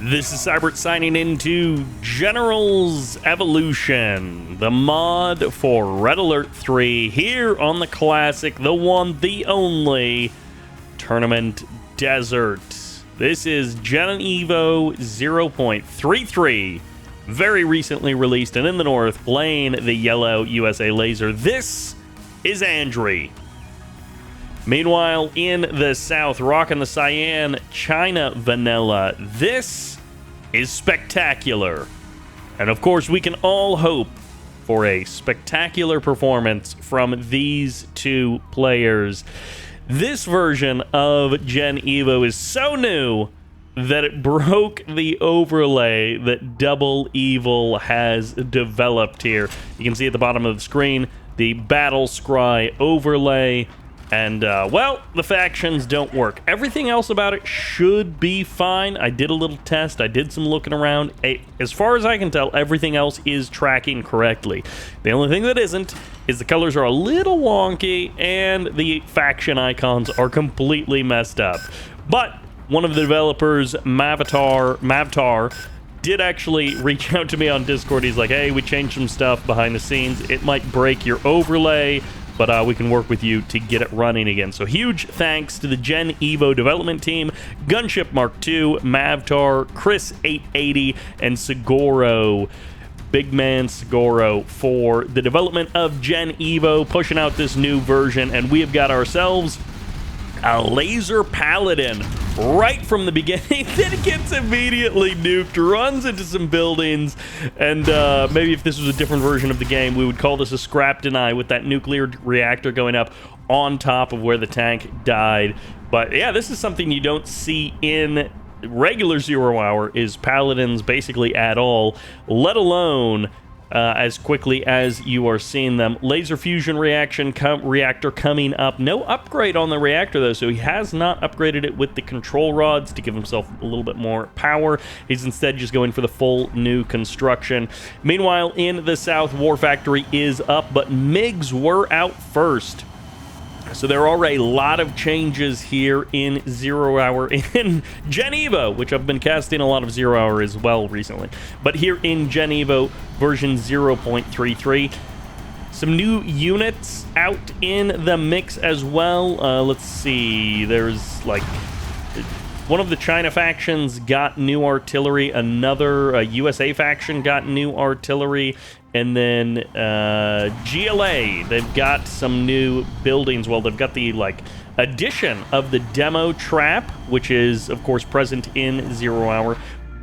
This is Sybert signing into General's Evolution, the mod for Red Alert 3, here on the classic, the one, the only, Tournament Desert. This is Gen Evo 0.33, very recently released and in the north, playing the yellow USA laser. This is Andrey. Meanwhile, in the south, rocking the cyan China vanilla, this is Spectacular. And of course, we can all hope for a spectacular performance from these two players. This version of Gen Evo is so new that it broke the overlay that Double Evil has developed here. You can see at the bottom of the screen the Battle Scry overlay. And, well, the factions don't work. Everything else about it should be fine. I did a little test. I did some looking around. As far as I can tell, everything else is tracking correctly. The only thing that isn't is the colors are a little wonky and the faction icons are completely messed up. But one of the developers, Mavtar, did actually reach out to me on Discord. He's like, hey, we changed some stuff behind the scenes. It might break your overlay, but we can work with you to get it running again. So huge thanks to the Gen Evo development team, Gunship Mark II, Mavtar, Chris880, and Segoro, Big Man Segoro, for the development of Gen Evo, pushing out this new version, and we have got ourselves a laser paladin right from the beginning. Then it gets immediately nuked, runs into some buildings, and maybe if this was a different version of the game, we would call this a scrap deny with that nuclear reactor going up on top of where the tank died. But yeah, this is something you don't see in regular 0 hour, is paladins basically at all, let alone as quickly as you are seeing them. Laser fusion reactor coming up. No upgrade on the reactor, though, so he has not upgraded it with the control rods to give himself a little bit more power. He's instead just going for the full new construction. Meanwhile, in the south, War Factory is up, but MiGs were out first. So there are a lot of changes here in 0 hour in Gen Evo, which I've been casting a lot of 0 hour as well recently. But here in Gen Evo version 0.33, some new units out in the mix as well. Let's see, there's like one of the China factions got new artillery, another USA faction got new artillery, and then GLA, they've got some new buildings. Well, they've got the addition of the demo trap, which is of course present in 0 hour,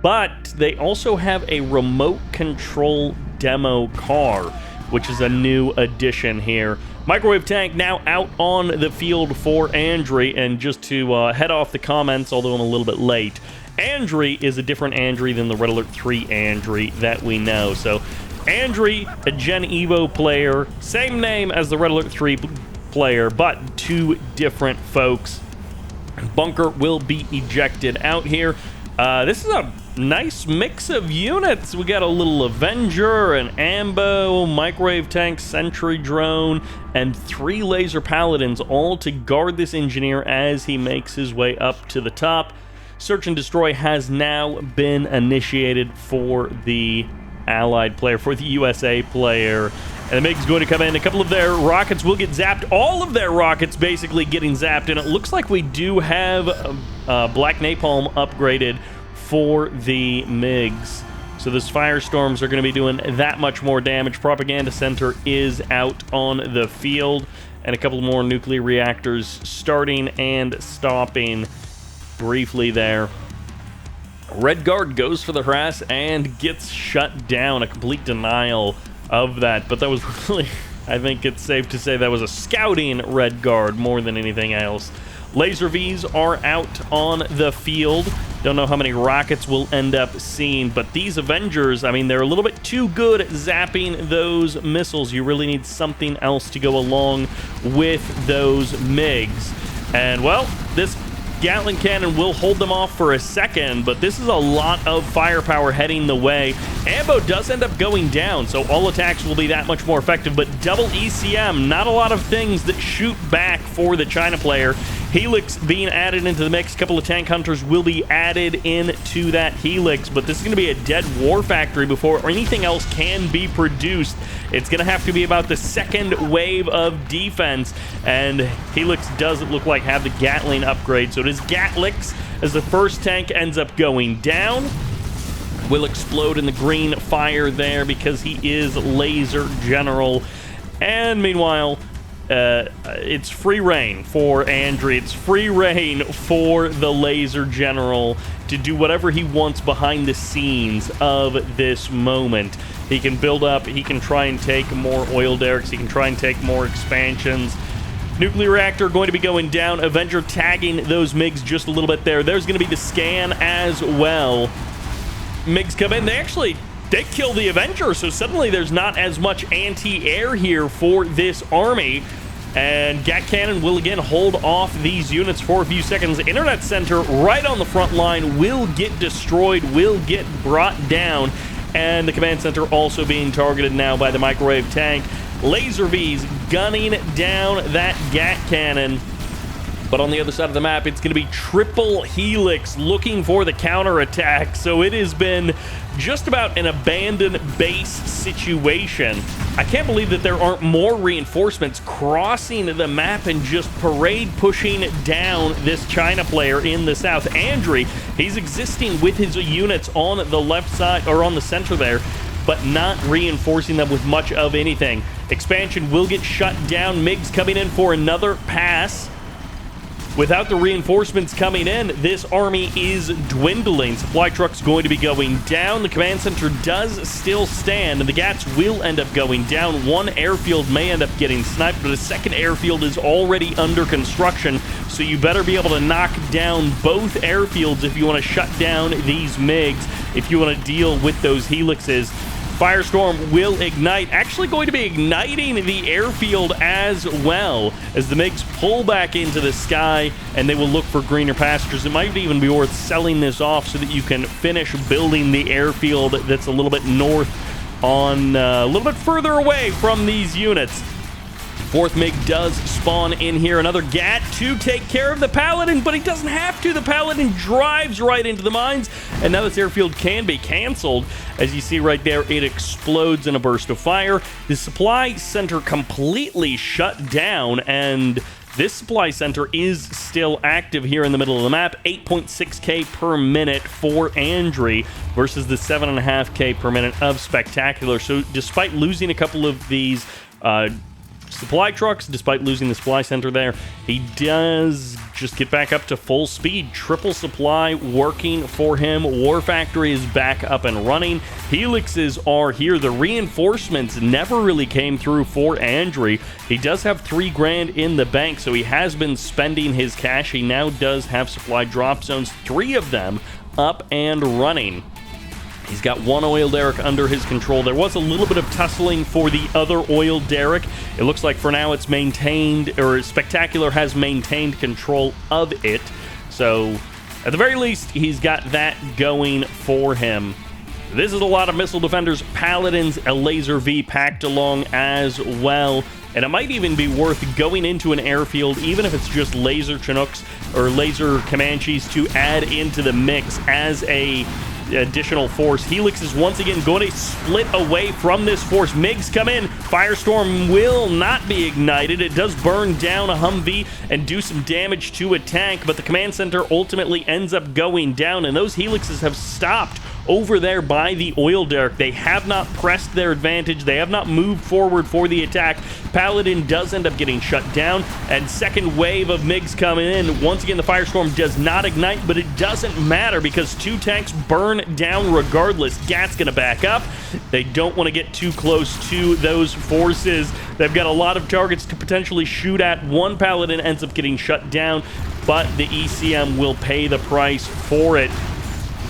but they also have a remote control demo car, which is a new addition here. Microwave tank now out on the field for Andrey, and just to head off the comments, although I'm a little bit late, Andrey is a different Andrey than the Red Alert 3 Andrey that we know. So Andrey, a Gen Evo player, same name as the Red Alert 3 player, but two different folks. Bunker will be ejected out here. This is a nice mix of units. We got a little Avenger, an Ambo, microwave tank, sentry drone, and 3 laser paladins, all to guard this engineer as he makes his way up to the top. Search and destroy has now been initiated for the allied player, for the USA player, and the MiG's going to come in. A couple of their rockets will get zapped, all of their rockets basically getting zapped, and it looks like we do have Black Napalm upgraded for the MiGs. So those firestorms are going to be doing that much more damage. Propaganda Center is out on the field, and a couple more nuclear reactors starting and stopping briefly there. Red Guard goes for the harass and gets shut down. A complete denial of that, but that was really, I think it's safe to say that was a scouting Red Guard more than anything else. Laser Vs are out on the field. Don't know how many rockets we'll end up seeing, but these Avengers, I mean, they're a little bit too good at zapping those missiles. You really need something else to go along with those MiGs. And, well, this Gatling cannon will hold them off for a second, but this is a lot of firepower heading the way. Ambo does end up going down, so all attacks will be that much more effective, but double ECM, not a lot of things that shoot back for the China player. Helix being added into the mix. A couple of tank hunters will be added into that Helix, but this is going to be a dead war factory before anything else can be produced. It's going to have to be about the second wave of defense, and Helix doesn't look like have the Gatling upgrade, so it is Gatlix as the first tank ends up going down. Will explode in the green fire there because he is Laser General. And meanwhile, it's free reign for Andrey. It's free reign for the Laser General to do whatever he wants behind the scenes of this moment. He can build up, he can try and take more oil derricks, he can try and take more expansions. Nuclear reactor going to be going down. Avenger tagging those MiGs just a little bit there. There's going to be the scan as well. MiGs come in. They kill the Avenger, so suddenly there's not as much anti-air here for this army. And Gat Cannon will again hold off these units for a few seconds. Internet Center right on the front line will get destroyed, will get brought down. And the command center also being targeted now by the microwave tank. Laser V's gunning down that Gat Cannon. But on the other side of the map, it's going to be triple Helix looking for the counterattack. So it has been just about an abandoned base situation. I can't believe that there aren't more reinforcements crossing the map and just parade pushing down this China player in the south. Andrey, he's existing with his units on the left side, or on the center there, but not reinforcing them with much of anything. Expansion will get shut down. MiGs coming in for another pass. Without the reinforcements coming in, this army is dwindling. Supply trucks going to be going down. The command center does still stand, and the Gats will end up going down. One airfield may end up getting sniped, but a second airfield is already under construction, so you better be able to knock down both airfields if you want to shut down these MiGs, if you want to deal with those Helixes. Firestorm will ignite, actually going to be igniting the airfield as well as the MiGs pull back into the sky, and they will look for greener pastures. It might even be worth selling this off so that you can finish building the airfield that's a little bit north on, a little bit further away from these units. Fourth MiG does spawn in here. Another GAT to take care of the Paladin, but he doesn't have to. The Paladin drives right into the mines, and now this airfield can be canceled. As you see right there, it explodes in a burst of fire. The supply center completely shut down, and this supply center is still active here in the middle of the map. 8.6k per minute for Andrey versus the 7.5k per minute of Spectacular. So despite losing a couple of these supply trucks, despite losing the supply center there, he does just get back up to full speed. Triple supply working for him. War Factory is back up and running. Helixes are here. The reinforcements never really came through for Andrey. He does have $3 grand in the bank, so he has been spending his cash. He now does have supply drop zones, 3 of them up and running. He's got one oil derrick under his control. There was a little bit of tussling for the other oil derrick. It looks like for now it's maintained, or Spectacular has maintained control of it. So at the very least, he's got that going for him. This is a lot of missile defenders, Paladins, a Laser V packed along as well. And it might even be worth going into an airfield, even if it's just Laser Chinooks or Laser Comanches, to add into the mix as a additional force. Helix is once again going to split away from this force. MiGs come in. Firestorm will not be ignited. It does burn down a Humvee and do some damage to a tank, but the command center ultimately ends up going down, and those Helixes have stopped over there by the oil derrick. They have not pressed their advantage. They have not moved forward for the attack. Paladin does end up getting shut down, and second wave of MiGs coming in. Once again, the Firestorm does not ignite, but it doesn't matter because 2 tanks burn down regardless. Gat's gonna back up. They don't want to get too close to those forces. They've got a lot of targets to potentially shoot at. One Paladin ends up getting shut down, but the ECM will pay the price for it.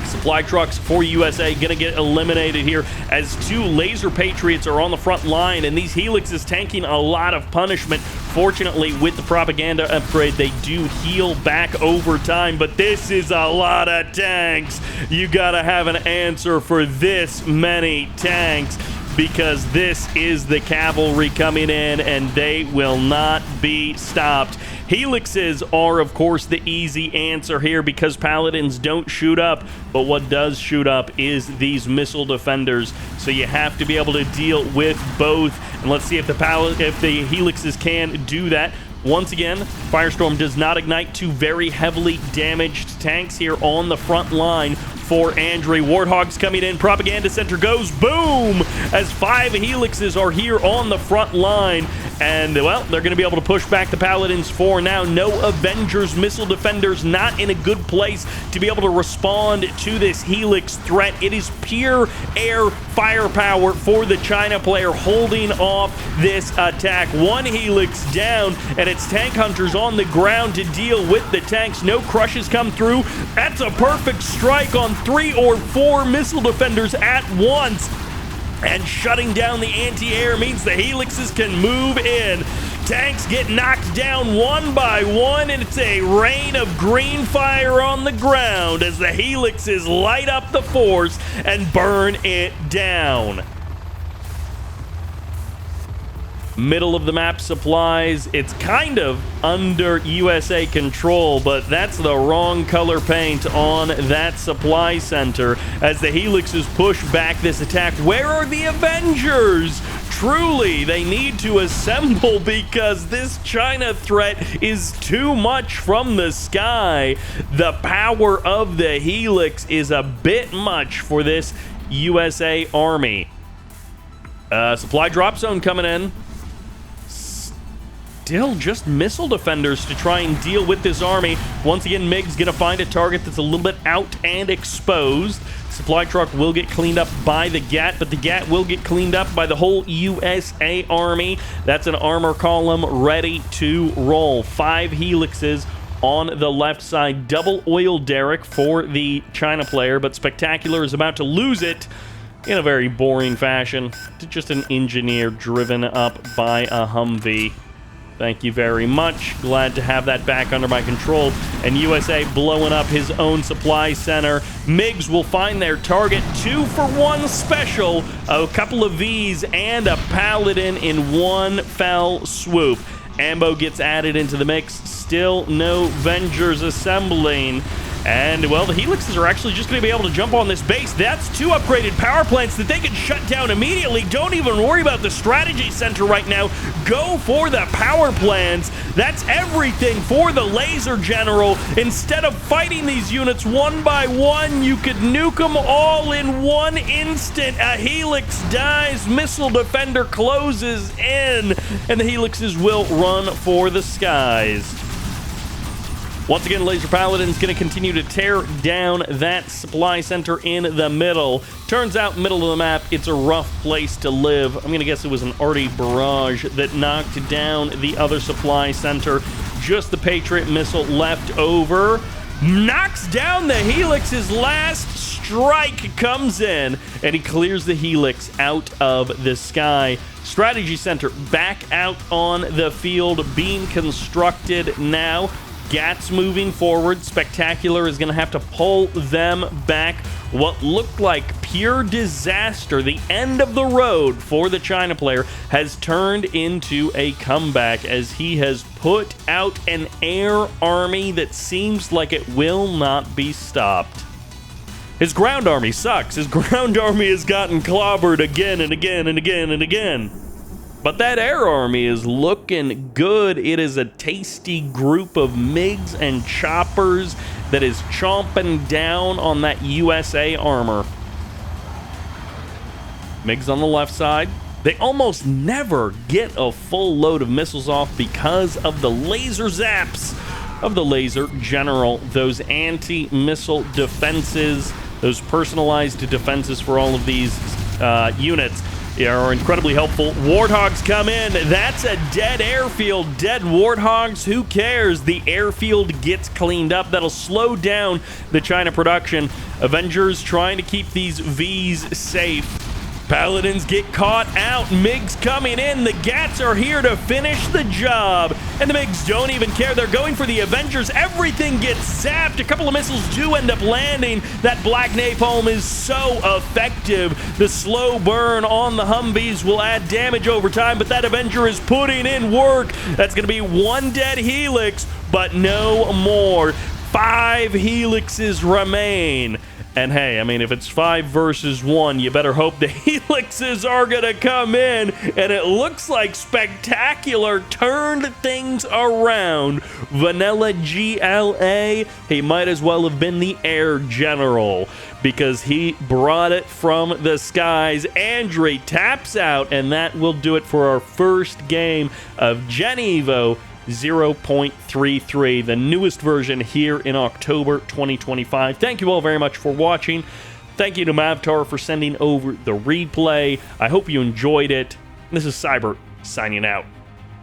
Supply trucks for USA gonna get eliminated here as 2 Laser Patriots are on the front line, and these Helixes tanking a lot of punishment. Fortunately, with the propaganda upgrade, they do heal back over time, but this is a lot of tanks. You gotta have an answer for this many tanks. because this is the cavalry coming in, and they will not be stopped. Helixes are, of course, the easy answer here because Paladins don't shoot up, but what does shoot up is these missile defenders, so you have to be able to deal with both. And let's see if the Helixes can do that. Once again, Firestorm does not ignite two very heavily damaged tanks here on the front line for Andrey. Warthog's coming in. Propaganda Center goes boom as 5 Helixes are here on the front line. And, well, they're going to be able to push back the Paladins for now. No Avengers, missile defenders, not in a good place to be able to respond to this Helix threat. It is pure air firepower for the China player holding off this attack. 1 Helix down, and it's tank hunters on the ground to deal with the tanks. No crushes come through. That's a perfect strike on 3 or 4 missile defenders at once. And shutting down the anti-air means the Helixes can move in. Tanks get knocked down one by one, and it's a rain of green fire on the ground as the Helixes light up the force and burn it down. Middle of the map supplies. It's kind of under USA control, but that's the wrong color paint on that supply center as the Helixes push back this attack. Where are the Avengers? Truly, they need to assemble because this China threat is too much from the sky. The power of the Helix is a bit much for this USA Army. Supply drop zone coming in. Still just missile defenders to try and deal with this army. Once again, MiG's going to find a target that's a little bit out and exposed. Supply truck will get cleaned up by the GAT, but the GAT will get cleaned up by the whole USA Army. That's an armor column ready to roll. 5 Helixes on the left side. Double oil derrick for the China player, but Spectacular is about to lose it in a very boring fashion. Just an engineer driven up by a Humvee. Thank you very much. Glad to have that back under my control. And USA blowing up his own supply center. MiGs will find their target. 2-for-1 special. A couple of Vs and a Paladin in one fell swoop. Ambo gets added into the mix. Still no Vengers assembling. And, well, the Helixes are actually just going to be able to jump on this base. That's 2 upgraded power plants that they can shut down immediately. Don't even worry about the strategy center right now. Go for the power plants. That's everything for the laser general. Instead of fighting these units one by one, you could nuke them all in one instant. A Helix dies, missile defender closes in, and the Helixes will run for the skies. Once again, Laser Paladin's going to continue to tear down that supply center in the middle. Turns out, middle of the map, it's a rough place to live. I'm going to guess it was an arty barrage that knocked down the other supply center. Just the Patriot missile left over. Knocks down the Helix's last strike comes in, and he clears the Helix out of the sky. Strategy center back out on the field, being constructed now. GAT's moving forward. Spectacular is going to have to pull them back. What looked like pure disaster, the end of the road for the China player, has turned into a comeback as he has put out an air army that seems like it will not be stopped. His ground army sucks. His ground army has gotten clobbered again and again and again and again. But that air army is looking good. It is a tasty group of MiGs and choppers that is chomping down on that USA armor. MiGs on the left side. They almost never get a full load of missiles off because of the laser zaps of the laser general. Those anti-missile defenses, those personalized defenses for all of these units are incredibly helpful. Warthogs come in. That's a dead airfield. Dead Warthogs. Who cares? The airfield gets cleaned up. That'll slow down the China production. Avengers trying to keep these Vs safe. Paladins get caught out. MiGs coming in. The GATs are here to finish the job. And the MiGs don't even care. They're going for the Avengers. Everything gets zapped. A couple of missiles do end up landing. That black napalm is so effective. The slow burn on the Humvees will add damage over time, but that Avenger is putting in work. That's going to be one dead Helix, but no more. 5 Helixes remain. And hey, I mean, if it's 5 versus 1, you better hope the Helixes are going to come in. And it looks like Spectacular turned things around. Vanilla GLA, he might as well have been the Air General because he brought it from the skies. Andrey taps out, and that will do it for our first game of Gen Evo 0.33, the newest version here in October 2025. Thank you all very much for watching. Thank you to Mavtar for sending over the replay. I hope you enjoyed it. This is Sybert signing out.